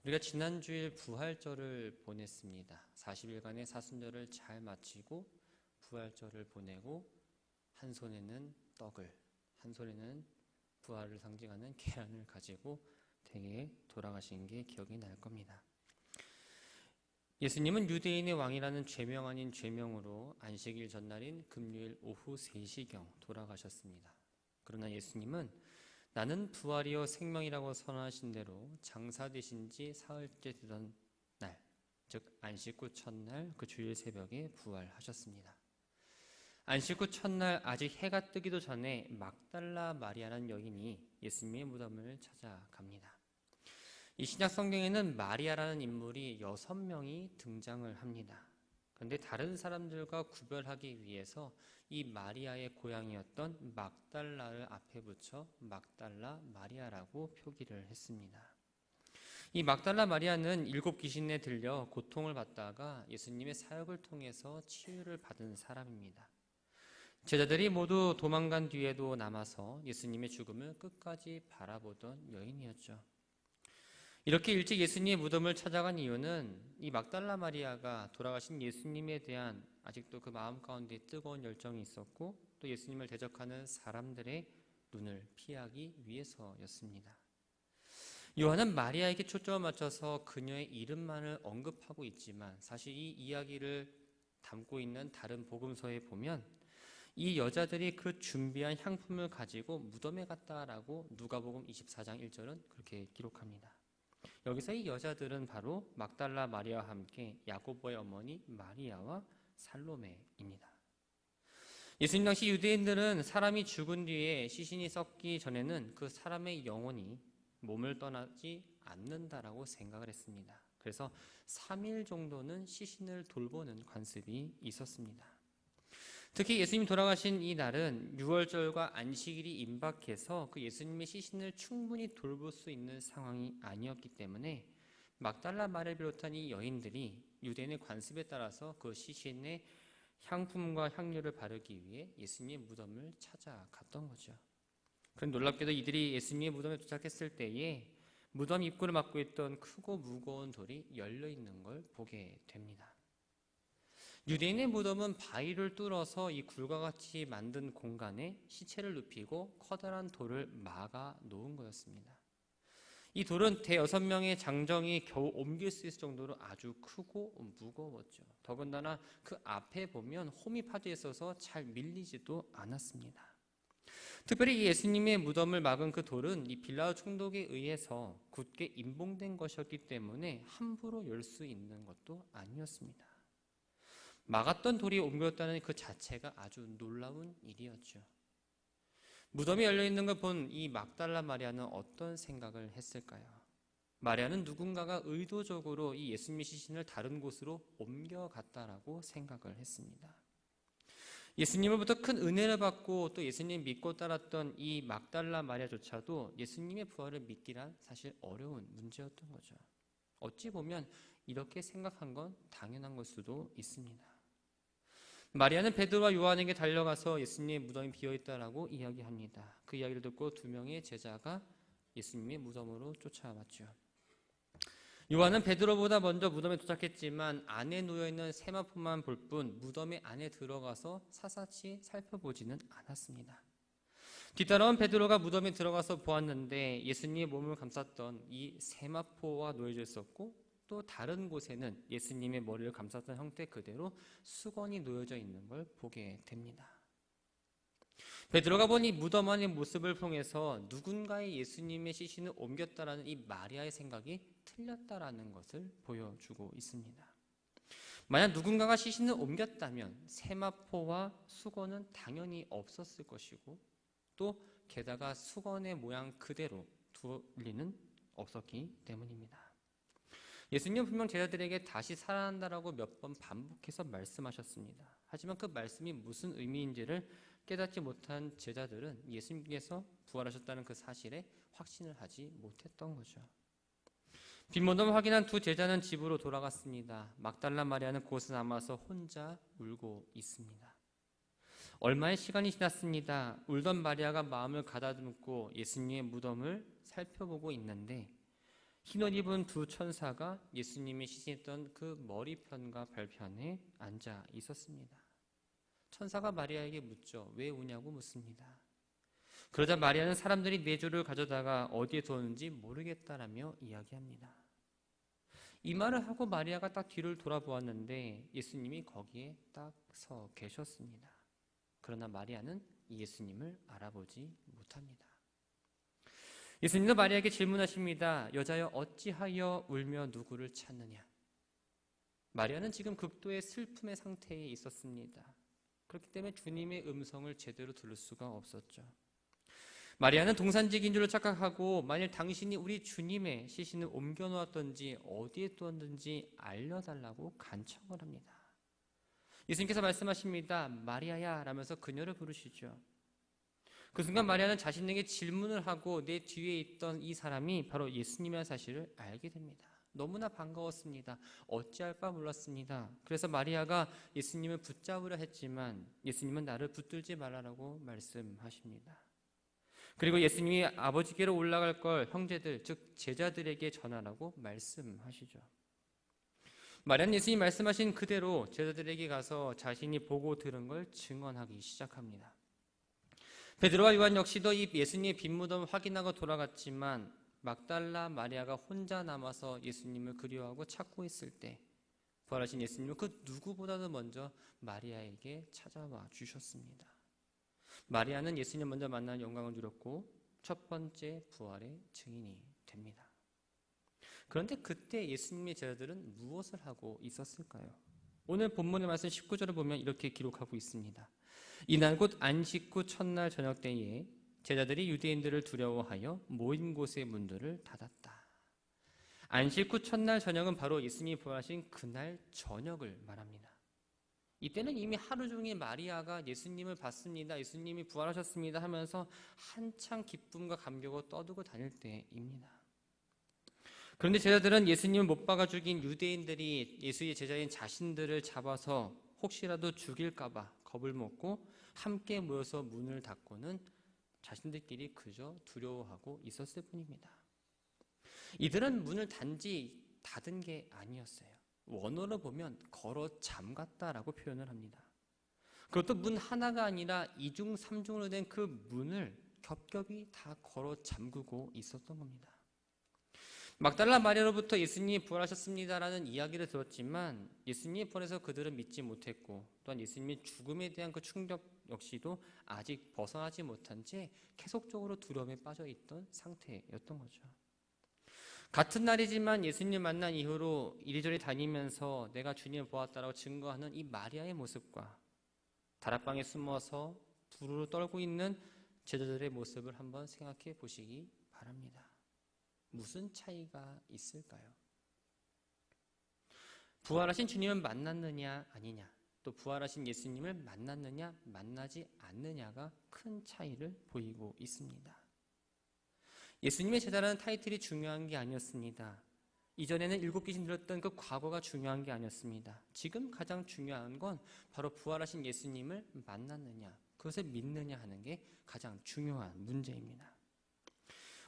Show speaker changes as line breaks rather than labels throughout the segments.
우리가 지난 주일 부활절을 보냈습니다. 40일간의 사순절을 잘 마치고 부활절을 보내고 한 손에는 떡을, 한 손에는 부활을 상징하는 계란을 가지고 댁에 돌아가신 게 기억이 날 겁니다. 예수님은 유대인의 왕이라는 죄명 아닌 죄명으로 안식일 전날인 금요일 오후 3시경 돌아가셨습니다. 그러나 예수님은 나는 부활이요 생명이라고 선언하신 대로 장사되신 지 사흘째 되던 날, 즉 안식 후 첫날 그 주일 새벽에 부활하셨습니다. 안식 후 첫날 아직 해가 뜨기도 전에 막달라 마리아라는 여인이 예수님의 무덤을 찾아갑니다. 이 신약 성경에는 마리아라는 인물이 6명이 등장을 합니다. 그런데 다른 사람들과 구별하기 위해서 이 마리아의 고향이었던 막달라를 앞에 붙여 막달라 마리아라고 표기를 했습니다. 이 막달라 마리아는 7 귀신에 들려 고통을 받다가 예수님의 사역을 통해서 치유를 받은 사람입니다. 제자들이 모두 도망간 뒤에도 남아서 예수님의 죽음을 끝까지 바라보던 여인이었죠. 이렇게 일찍 예수님의 무덤을 찾아간 이유는 이 막달라 마리아가 돌아가신 예수님에 대한 아직도 그 마음 가운데 뜨거운 열정이 있었고 또 예수님을 대적하는 사람들의 눈을 피하기 위해서였습니다. 요한은 마리아에게 초점을 맞춰서 그녀의 이름만을 언급하고 있지만 사실 이 이야기를 담고 있는 다른 복음서에 보면 이 여자들이 그 준비한 향품을 가지고 무덤에 갔다라고 누가복음 24장 1절은 그렇게 기록합니다. 여기서 이 여자들은 바로 막달라 마리아와 함께 야고보의 어머니 마리아와 살로메입니다. 예수님 당시 유대인들은 사람이 죽은 뒤에 시신이 썩기 전에는 그 사람의 영혼이 몸을 떠나지 않는다라고 생각을 했습니다. 그래서 3일 정도는 시신을 돌보는 관습이 있었습니다. 특히 예수님 돌아가신 이 날은 유월절과 안식일이 임박해서 그 예수님의 시신을 충분히 돌볼 수 있는 상황이 아니었기 때문에 막달라 마리아를 비롯한 이 여인들이 유대인의 관습에 따라서 그 시신에 향품과 향료를 바르기 위해 예수님의 무덤을 찾아갔던 거죠. 그런데 놀랍게도 이들이 예수님의 무덤에 도착했을 때에 무덤 입구를 막고 있던 크고 무거운 돌이 열려 있는 걸 보게 됩니다. 유대인의 무덤은 바위를 뚫어서 이 굴과 같이 만든 공간에 시체를 눕히고 커다란 돌을 막아 놓은 거였습니다. 이 돌은 대여섯 명의 장정이 겨우 옮길 수 있을 정도로 아주 크고 무거웠죠. 더군다나 그 앞에 보면 홈이 파져 있어서 잘 밀리지도 않았습니다. 특별히 예수님의 무덤을 막은 그 돌은 이 빌라도 총독에 의해서 굳게 임봉된 것이었기 때문에 함부로 열 수 있는 것도 아니었습니다. 막았던 돌이 옮겼다는 그 자체가 아주 놀라운 일이었죠. 무덤이 열려있는 걸 본 이 막달라 마리아는 어떤 생각을 했을까요? 마리아는 누군가가 의도적으로 이 예수님의 시신을 다른 곳으로 옮겨갔다라고 생각을 했습니다. 예수님으로부터 큰 은혜를 받고 또 예수님 믿고 따랐던 이 막달라 마리아조차도 예수님의 부활을 믿기란 사실 어려운 문제였던 거죠. 어찌 보면 이렇게 생각한 건 당연한 걸 수도 있습니다. 마리아는 베드로와 요한에게 달려가서 예수님의 무덤이 비어있다라고 이야기합니다. 그 이야기를 듣고 2명의 제자가 예수님의 무덤으로 쫓아왔죠. 요한은 베드로보다 먼저 무덤에 도착했지만 안에 놓여있는 세마포만 볼 뿐 무덤의 안에 들어가서 사사치 살펴보지는 않았습니다. 뒤따라온 베드로가 무덤에 들어가서 보았는데 예수님의 몸을 감쌌던 이 세마포가 놓여져 있었고 또 다른 곳에는 예수님의 머리를 감쌌던 형태 그대로 수건이 놓여져 있는 걸 보게 됩니다. 베드로가 본 이 무덤 안의 모습을 통해서 누군가의 예수님의 시신을 옮겼다라는 이 마리아의 생각이 틀렸다라는 것을 보여주고 있습니다. 만약 누군가가 시신을 옮겼다면 세마포와 수건은 당연히 없었을 것이고 또 게다가 수건의 모양 그대로 둘 리는 없었기 때문입니다. 예수님은 분명 제자들에게 다시 살아난다라고 몇 번 반복해서 말씀하셨습니다. 하지만 그 말씀이 무슨 의미인지를 깨닫지 못한 제자들은 예수님께서 부활하셨다는 그 사실에 확신을 하지 못했던 거죠. 빈 무덤을 확인한 두 제자는 집으로 돌아갔습니다. 막달라 마리아는 곳에 남아서 혼자 울고 있습니다. 얼마의 시간이 지났습니다. 울던 마리아가 마음을 가다듬고 예수님의 무덤을 살펴보고 있는데 흰옷 입은 두 천사가 예수님이 시신했던 그 머리편과 발편에 앉아 있었습니다. 천사가 마리아에게 묻죠. 왜 우냐고 묻습니다. 그러자 마리아는 사람들이 내 주를 가져다가 어디에 두었는지 모르겠다라며 이야기합니다. 이 말을 하고 마리아가 딱 뒤를 돌아보았는데 예수님이 거기에 딱 서 계셨습니다. 그러나 마리아는 예수님을 알아보지 못합니다. 예수님도 마리아에게 질문하십니다. 여자여 어찌하여 울며 누구를 찾느냐? 마리아는 지금 극도의 슬픔의 상태에 있었습니다. 그렇기 때문에 주님의 음성을 제대로 들을 수가 없었죠. 마리아는 동산직인 줄로 착각하고 만일 당신이 우리 주님의 시신을 옮겨놓았던지 어디에 두었는지 알려달라고 간청을 합니다. 예수님께서 말씀하십니다. 마리아야 라면서 그녀를 부르시죠. 그 순간 마리아는 자신에게 질문을 하고 내 뒤에 있던 이 사람이 바로 예수님이라는 사실을 알게 됩니다. 너무나 반가웠습니다. 어찌할 바 몰랐습니다. 그래서 마리아가 예수님을 붙잡으려 했지만 예수님은 나를 붙들지 말라라고 말씀하십니다. 그리고 예수님이 아버지께로 올라갈 걸 형제들, 즉 제자들에게 전하라고 말씀하시죠. 마리아는 예수님 말씀하신 그대로 제자들에게 가서 자신이 보고 들은 걸 증언하기 시작합니다. 베드로와 요한 역시도 이 예수님의 빈무덤을 확인하고 돌아갔지만 막달라 마리아가 혼자 남아서 예수님을 그리워하고 찾고 있을 때 부활하신 예수님은 그 누구보다도 먼저 마리아에게 찾아와 주셨습니다. 마리아는 예수님 먼저 만나는 영광을 누렸고 첫 번째 부활의 증인이 됩니다. 그런데 그때 예수님의 제자들은 무엇을 하고 있었을까요? 오늘 본문의 말씀 19절을 보면 이렇게 기록하고 있습니다. 이날 곧 안식 후 첫날 저녁 때에 제자들이 유대인들을 두려워하여 모인 곳의 문들을 닫았다. 안식 후 첫날 저녁은 바로 예수님이 부활하신 그날 저녁을 말합니다. 이때는 이미 하루 종일 마리아가 예수님을 봤습니다. 예수님이 부활하셨습니다 하면서 한창 기쁨과 감격으로 떠들고 다닐 때입니다. 그런데 제자들은 예수님을 못 박아 죽인 유대인들이 예수의 제자인 자신들을 잡아서 혹시라도 죽일까 봐 겁을 먹고 함께 모여서 문을 닫고는 자신들끼리 그저 두려워하고 있었을 뿐입니다. 이들은 문을 단지 닫은 게 아니었어요. 원어로 보면 걸어 잠갔다라고 표현을 합니다. 그것도 문 하나가 아니라 이중 삼중으로 된 그 문을 겹겹이 다 걸어 잠그고 있었던 겁니다. 막달라 마리아로부터 예수님이 부활하셨습니다라는 이야기를 들었지만 예수님이 부활해서 그들은 믿지 못했고 또한 예수님의 죽음에 대한 그 충격 역시도 아직 벗어나지 못한 채 계속적으로 두려움에 빠져 있던 상태였던 거죠. 같은 날이지만 예수님 만난 이후로 이리저리 다니면서 내가 주님을 보았다라고 증거하는 이 마리아의 모습과 다락방에 숨어서 두루루 떨고 있는 제자들의 모습을 한번 생각해 보시기 바랍니다. 무슨 차이가 있을까요? 부활하신 주님을 만났느냐 아니냐, 또 부활하신 예수님을 만났느냐 만나지 않느냐가 큰 차이를 보이고 있습니다. 예수님의 제자라는 타이틀이 중요한 게 아니었습니다. 이전에는 7 귀신 들었던 그 과거가 중요한 게 아니었습니다. 지금 가장 중요한 건 바로 부활하신 예수님을 만났느냐, 그것을 믿느냐 하는 게 가장 중요한 문제입니다.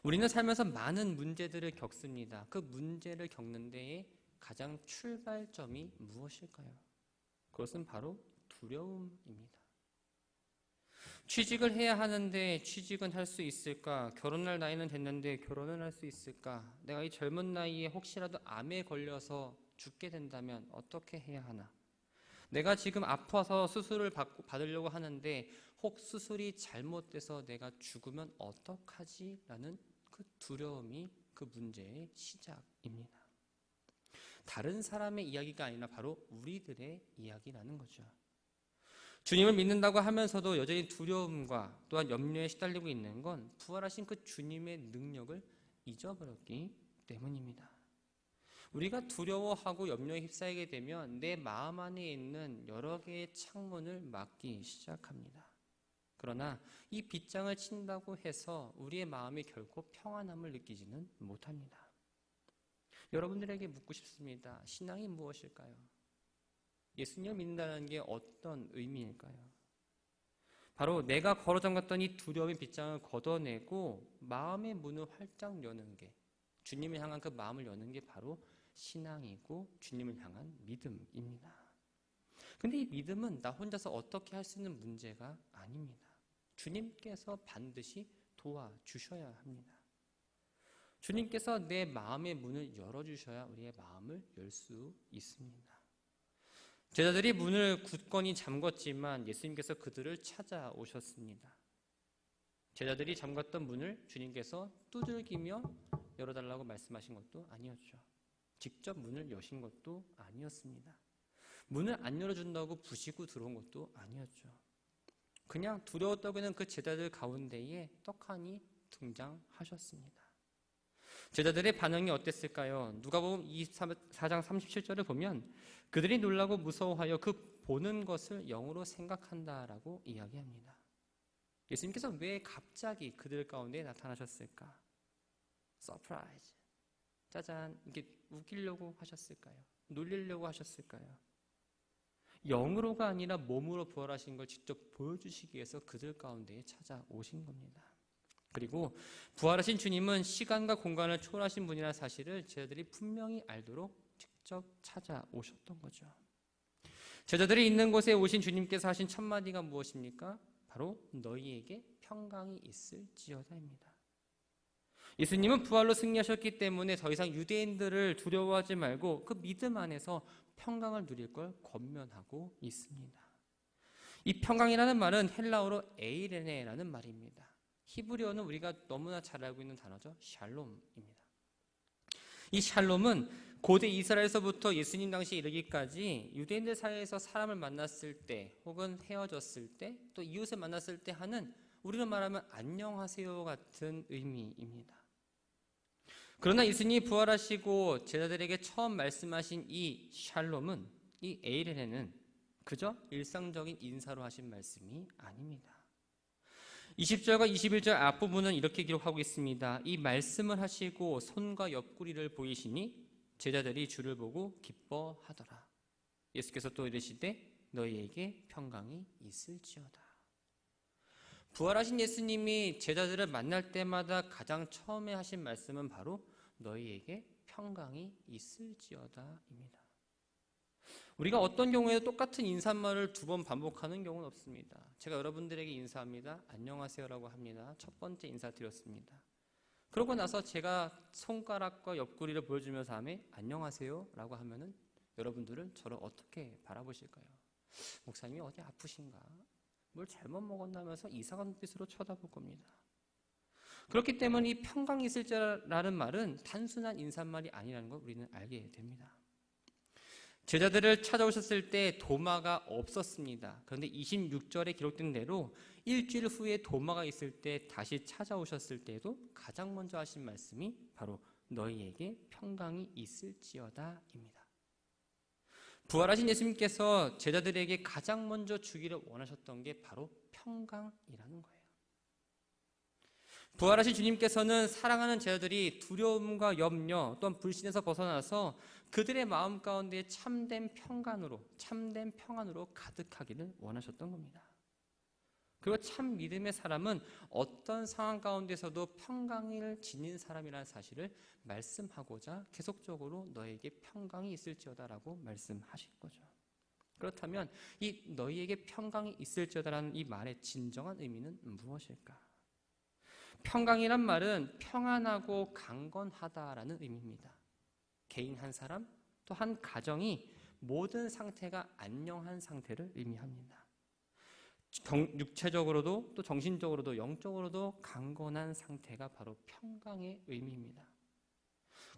우리는 살면서 많은 문제들을 겪습니다. 그 문제를 겪는 데에 가장 출발점이 무엇일까요? 그것은 바로 두려움입니다. 취직을 해야 하는데 취직은 할 수 있을까? 결혼할 나이는 됐는데 결혼을 할 수 있을까? 내가 이 젊은 나이에 혹시라도 암에 걸려서 죽게 된다면 어떻게 해야 하나? 내가 지금 아파서 수술을 받으려고 하는데 혹 수술이 잘못돼서 내가 죽으면 어떡하지? 라는 그 두려움이 그 문제의 시작입니다. 다른 사람의 이야기가 아니라 바로 우리들의 이야기라는 거죠. 주님을 믿는다고 하면서도 여전히 두려움과 또한 염려에 시달리고 있는 건 부활하신 그 주님의 능력을 잊어버렸기 때문입니다. 우리가 두려워하고 염려에 휩싸이게 되면 내 마음 안에 있는 여러 개의 창문을 막기 시작합니다. 그러나 이 빗장을 친다고 해서 우리의 마음이 결코 평안함을 느끼지는 못합니다. 여러분들에게 묻고 싶습니다. 신앙이 무엇일까요? 예수님을 믿는다는 게 어떤 의미일까요? 바로 내가 걸어 잠갔던 이 두려움의 빗장을 걷어내고 마음의 문을 활짝 여는 게 주님을 향한 그 마음을 여는 게 바로 신앙이고 주님을 향한 믿음입니다. 근데 이 믿음은 나 혼자서 어떻게 할 수 있는 문제가 아닙니다. 주님께서 반드시 도와주셔야 합니다. 주님께서 내 마음의 문을 열어주셔야 우리의 마음을 열 수 있습니다. 제자들이 문을 굳건히 잠궜지만 예수님께서 그들을 찾아오셨습니다. 제자들이 잠갔던 문을 주님께서 두들기며 열어달라고 말씀하신 것도 아니었죠. 직접 문을 여신 것도 아니었습니다. 문을 안 열어준다고 부시고 들어온 것도 아니었죠. 그냥 두려워 떨고는 그 제자들 가운데에 떡하니 등장하셨습니다. 제자들의 반응이 어땠을까요? 누가복음 24장 37절을 보면 그들이 놀라고 무서워하여 그 보는 것을 영으로 생각한다라고 이야기합니다. 예수님께서 왜 갑자기 그들 가운데 나타나셨을까? 서프라이즈. 짜잔. 이게 웃기려고 하셨을까요? 놀리려고 하셨을까요? 영으로가 아니라 몸으로 부활하신 걸 직접 보여주시기 위해서 그들 가운데에 찾아오신 겁니다. 그리고 부활하신 주님은 시간과 공간을 초월하신 분이라는 사실을 제자들이 분명히 알도록 직접 찾아오셨던 거죠. 제자들이 있는 곳에 오신 주님께서 하신 첫 마디가 무엇입니까? 바로 너희에게 평강이 있을지어다입니다. 예수님은 부활로 승리하셨기 때문에 더 이상 유대인들을 두려워하지 말고 그 믿음 안에서 평강을 누릴 걸 권면하고 있습니다. 이 평강이라는 말은 헬라어로 에이레네라는 말입니다. 히브리어는 우리가 너무나 잘 알고 있는 단어죠. 샬롬입니다. 이 샬롬은 고대 이스라엘에서부터 예수님 당시에 이르기까지 유대인들 사이에서 사람을 만났을 때 혹은 헤어졌을 때 또 이웃을 만났을 때 하는 우리로 말하면 안녕하세요 같은 의미입니다. 그러나 예수님이 부활하시고 제자들에게 처음 말씀하신 이 샬롬은, 이 에이레네는 그저 일상적인 인사로 하신 말씀이 아닙니다. 20절과 21절 앞부분은 이렇게 기록하고 있습니다. 이 말씀을 하시고 손과 옆구리를 보이시니 제자들이 주를 보고 기뻐하더라. 예수께서 또 이르시되 너희에게 평강이 있을지어다. 부활하신 예수님이 제자들을 만날 때마다 가장 처음에 하신 말씀은 바로 너희에게 평강이 있을지어다입니다. 우리가 어떤 경우에도 똑같은 인사말을 두 번 반복하는 경우는 없습니다. 제가 여러분들에게 인사합니다. 안녕하세요라고 합니다. 첫 번째 인사드렸습니다. 그러고 나서 제가 손가락과 옆구리를 보여주면서 다음에 안녕하세요라고 하면은 여러분들은 저를 어떻게 바라보실까요? 목사님이 어디 아프신가? 뭘 잘못 먹었나면서 이상한 눈빛으로 쳐다볼 겁니다. 그렇기 때문에 이 평강이 있을지라는 말은 단순한 인사말이 아니라는 걸 우리는 알게 됩니다. 제자들을 찾아오셨을 때 도마가 없었습니다. 그런데 26절에 기록된 대로 일주일 후에 도마가 있을 때 다시 찾아오셨을 때도 가장 먼저 하신 말씀이 바로 너희에게 평강이 있을지어다입니다. 부활하신 예수님께서 제자들에게 가장 먼저 주기를 원하셨던 게 바로 평강이라는 거예요. 부활하신 주님께서는 사랑하는 제자들이 두려움과 염려 또는 불신에서 벗어나서 그들의 마음 가운데 참된 평안으로 가득하기를 원하셨던 겁니다. 그리고 참 믿음의 사람은 어떤 상황 가운데서도 평강을 지닌 사람이라는 사실을 말씀하고자 계속적으로 너에게 평강이 있을지어다라고 말씀하신 거죠. 그렇다면 이 너희에게 평강이 있을지어다라는 이 말의 진정한 의미는 무엇일까? 평강이란 말은 평안하고 강건하다라는 의미입니다. 개인 한 사람, 또 한 가정이 모든 상태가 안녕한 상태를 의미합니다. 육체적으로도 또 정신적으로도 영적으로도 강건한 상태가 바로 평강의 의미입니다.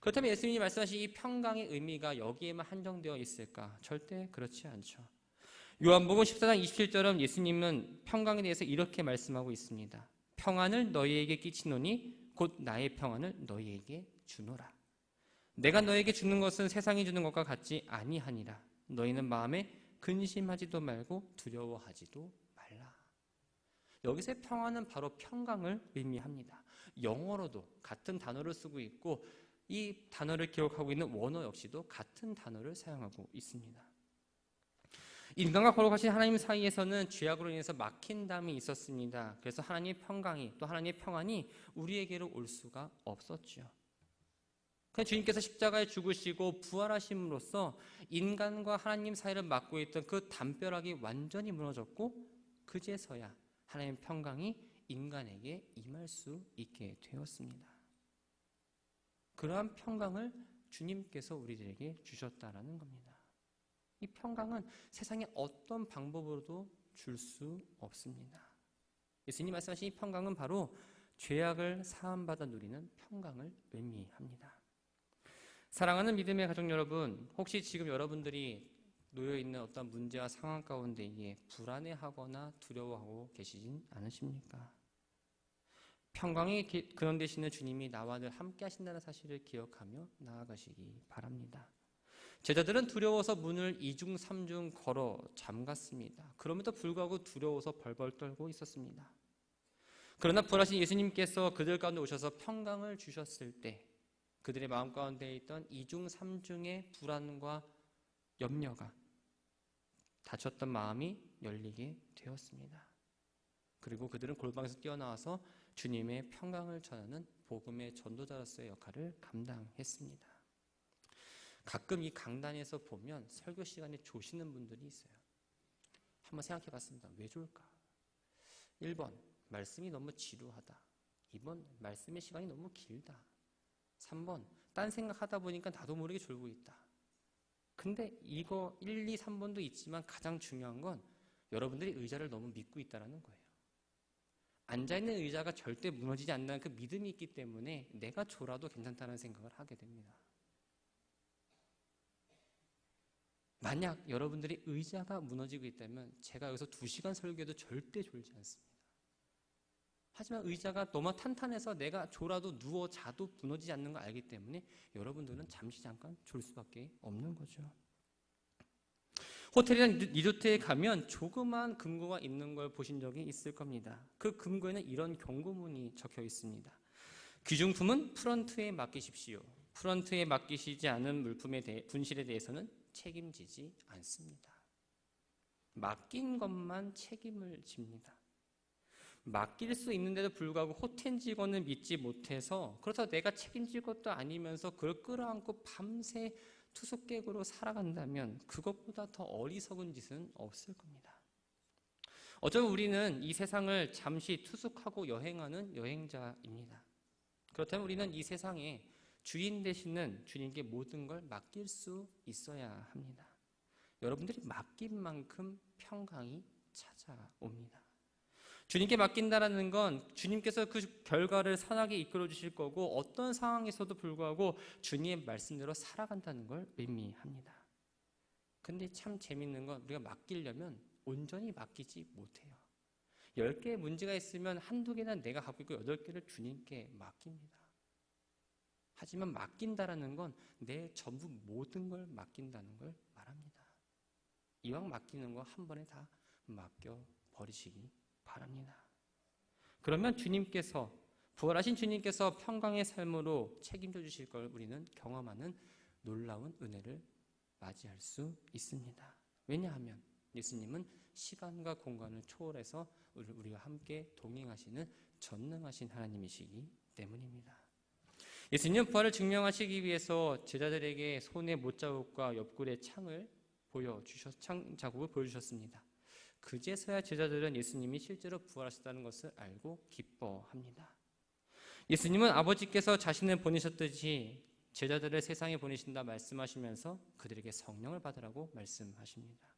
그렇다면 예수님이 말씀하신 이 평강의 의미가 여기에만 한정되어 있을까? 절대 그렇지 않죠. 요한복음 14장 27절은 예수님은 평강에 대해서 이렇게 말씀하고 있습니다. 평안을 너희에게 끼치노니 곧 나의 평안을 너희에게 주노라. 내가 너에게 주는 것은 세상이 주는 것과 같지 아니하니라. 너희는 마음에 근심하지도 말고 두려워하지도 말라. 여기서의 평안은 바로 평강을 의미합니다. 영어로도 같은 단어를 쓰고 있고 이 단어를 기록하고 있는 원어 역시도 같은 단어를 사용하고 있습니다. 인간과 거룩하신 하나님 사이에서는 죄악으로 인해서 막힌 담이 있었습니다. 그래서 하나님의 평강이 또 하나님의 평안이 우리에게로 올 수가 없었죠. 그냥 주님께서 십자가에 죽으시고 부활하심으로써 인간과 하나님 사이를 막고 있던 그 담벼락이 완전히 무너졌고 그제서야 하나님의 평강이 인간에게 임할 수 있게 되었습니다. 그러한 평강을 주님께서 우리들에게 주셨다라는 겁니다. 이 평강은 세상의 어떤 방법으로도 줄 수 없습니다. 예수님 말씀하신 이 평강은 바로 죄악을 사함받아 누리는 평강을 의미합니다. 사랑하는 믿음의 가족 여러분, 혹시 지금 여러분들이 놓여있는 어떤 문제와 상황 가운데에 불안해하거나 두려워하고 계시진 않으십니까? 평강의 근원 되시는 주님이 나와 늘 함께 하신다는 사실을 기억하며 나아가시기 바랍니다. 제자들은 두려워서 문을 2중 3중 걸어 잠갔습니다. 그럼에도 불구하고 두려워서 벌벌 떨고 있었습니다. 그러나 부활하신 예수님께서 그들 가운데 오셔서 평강을 주셨을 때 그들의 마음 가운데 있던 2중 3중의 불안과 염려가 닫혔던 마음이 열리게 되었습니다. 그리고 그들은 골방에서 뛰어나와서 주님의 평강을 전하는 복음의 전도자로서의 역할을 감당했습니다. 가끔 이 강단에서 보면 설교 시간에 조시는 분들이 있어요. 한번 생각해 봤습니다. 왜 졸까? 1번, 말씀이 너무 지루하다. 2번, 말씀의 시간이 너무 길다. 3번, 딴 생각하다 보니까 나도 모르게 졸고 있다. 근데 이거 1, 2, 3번도 있지만 가장 중요한 건 여러분들이 의자를 너무 믿고 있다는 거예요. 앉아있는 의자가 절대 무너지지 않는다는 그 믿음이 있기 때문에 내가 졸아도 괜찮다는 생각을 하게 됩니다. 만약 여러분들이 의자가 무너지고 있다면 제가 여기서 2시간 설교해도 절대 졸지 않습니다. 하지만 의자가 너무 탄탄해서 내가 졸아도 누워 자도 무너지지 않는 걸 알기 때문에 여러분들은 잠시 잠깐 졸 수밖에 없는 거죠. 호텔이나 리조트에 가면 조그만 금고가 있는 걸 보신 적이 있을 겁니다. 그 금고에는 이런 경고문이 적혀 있습니다. 귀중품은 프런트에 맡기십시오. 프런트에 맡기시지 않은 물품의 분실에 대해서는 책임지지 않습니다. 맡긴 것만 책임을 집니다. 맡길 수 있는데도 불구하고 호텔 직원을 믿지 못해서 그렇다고 내가 책임질 것도 아니면서 그걸 끌어안고 밤새 투숙객으로 살아간다면 그것보다 더 어리석은 짓은 없을 겁니다. 어쩌면 우리는 이 세상을 잠시 투숙하고 여행하는 여행자입니다. 그렇다면 우리는 이 세상에 주인 되시는 주님께 모든 걸 맡길 수 있어야 합니다. 여러분들이 맡긴 만큼 평강이 찾아옵니다. 주님께 맡긴다라는 건 주님께서 그 결과를 선하게 이끌어 주실 거고 어떤 상황에서도 불구하고 주님의 말씀대로 살아간다는 걸 의미합니다. 근데 참 재밌는 건 우리가 맡기려면 온전히 맡기지 못해요. 10개의 문제가 있으면 한두 개는 내가 갖고 있고 8개를 주님께 맡깁니다. 하지만 맡긴다라는 건 내 전부 모든 걸 맡긴다는 걸 말합니다. 이왕 맡기는 거 한 번에 다 맡겨버리시기 바랍니다. 그러면 주님께서 부활하신 주님께서 평강의 삶으로 책임져 주실 걸 우리는 경험하는 놀라운 은혜를 맞이할 수 있습니다. 왜냐하면 예수님은 시간과 공간을 초월해서 우리와 함께 동행하시는 전능하신 하나님이시기 때문입니다. 예수님은 부활을 증명하시기 위해서 제자들에게 손에 못자국과 옆구리에 창 자국을 보여주셨습니다. 그제서야 제자들은 예수님이 실제로 부활하셨다는 것을 알고 기뻐합니다. 예수님은 아버지께서 자신을 보내셨듯이 제자들을 세상에 보내신다 말씀하시면서 그들에게 성령을 받으라고 말씀하십니다.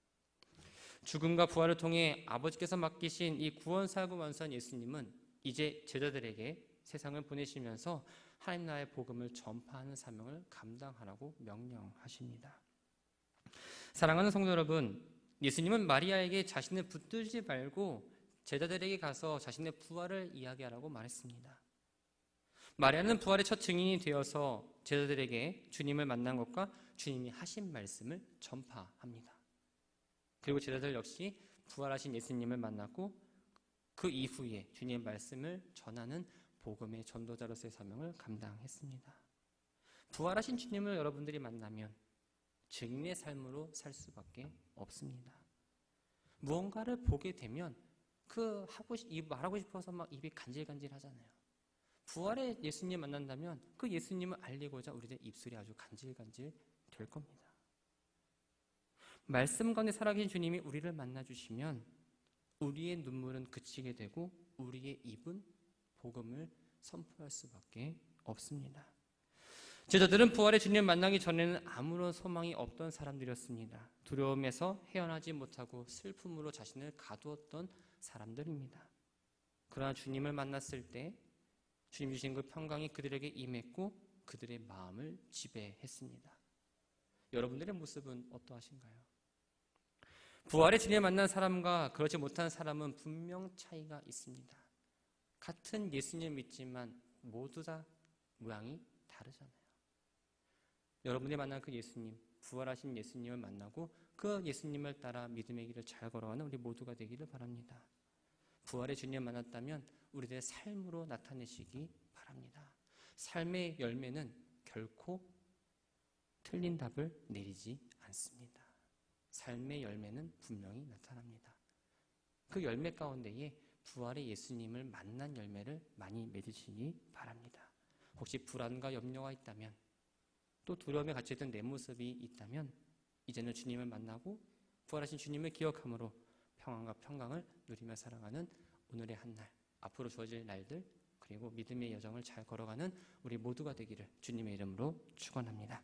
죽음과 부활을 통해 아버지께서 맡기신 이 구원사역을 완수한 예수님은 이제 제자들에게 세상을 보내시면서 하나님 나라의 복음을 전파하는 사명을 감당하라고 명령하십니다. 사랑하는 성도 여러분, 예수님은 마리아에게 자신을 붙들지 말고 제자들에게 가서 자신의 부활을 이야기하라고 말했습니다. 마리아는 부활의 첫 증인이 되어서 제자들에게 주님을 만난 것과 주님이 하신 말씀을 전파합니다. 그리고 제자들 역시 부활하신 예수님을 만났고 그 이후에 주님의 말씀을 전하는 복음의 전도자로서의 사명을 감당했습니다. 부활하신 주님을 여러분들이 만나면 증인의 삶으로 살 수밖에 없습니다. 무언가를 보게 되면 말하고 싶어서 막 입이 간질간질 하잖아요. 부활의 예수님 만난다면 그 예수님을 알리고자 우리의 입술이 아주 간질간질 될 겁니다. 말씀 가운데 살아계신 주님이 우리를 만나주시면 우리의 눈물은 그치게 되고 우리의 입은 복음을 선포할 수밖에 없습니다. 제자들은 부활의 주님을 만나기 전에는 아무런 소망이 없던 사람들이었습니다. 두려움에서 헤어나지 못하고 슬픔으로 자신을 가두었던 사람들입니다. 그러나 주님을 만났을 때 주님 주신 그 평강이 그들에게 임했고 그들의 마음을 지배했습니다. 여러분들의 모습은 어떠하신가요? 부활의 주님을 만난 사람과 그렇지 못한 사람은 분명 차이가 있습니다. 같은 예수님을 믿지만 모두 다 모양이 다르잖아요. 여러분이 만난 그 예수님, 부활하신 예수님을 만나고 그 예수님을 따라 믿음의 길을 잘 걸어가는 우리 모두가 되기를 바랍니다. 부활의 주님을 만났다면 우리들의 삶으로 나타내시기 바랍니다. 삶의 열매는 결코 틀린 답을 내리지 않습니다. 삶의 열매는 분명히 나타납니다. 그 열매 가운데에 부활의 예수님을 만난 열매를 많이 맺으시기 바랍니다. 혹시 불안과 염려가 있다면 또 두려움에 갇혀있던 내 모습이 있다면 이제는 주님을 만나고 부활하신 주님을 기억함으로 평안과 평강을 누리며 살아가는 오늘의 한 날, 앞으로 주어질 날들 그리고 믿음의 여정을 잘 걸어가는 우리 모두가 되기를 주님의 이름으로 축원합니다.